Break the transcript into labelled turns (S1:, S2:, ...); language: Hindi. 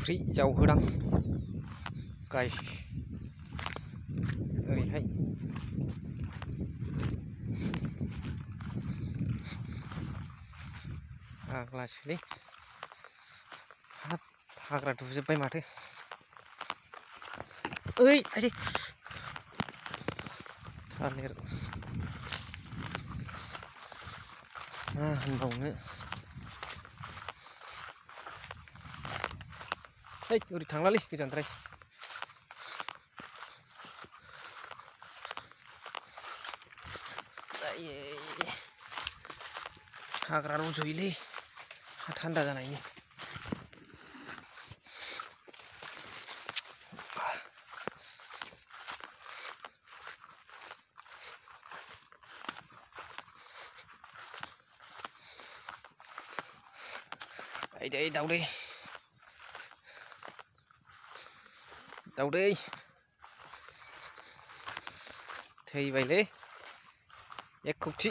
S1: फुख्रि जावहोदां गाय ओरैहाय आग्लासोलै हाब हाग्रा दुजोब्बाय माथो ओइ आइदै थालिर मा होनबावनो है ओरै थांलालै गोजानद्राय हाग्रा रज'योलै थान्दा जानायनि आइदै दाउदै दाउदै थैबायलै एक खौथि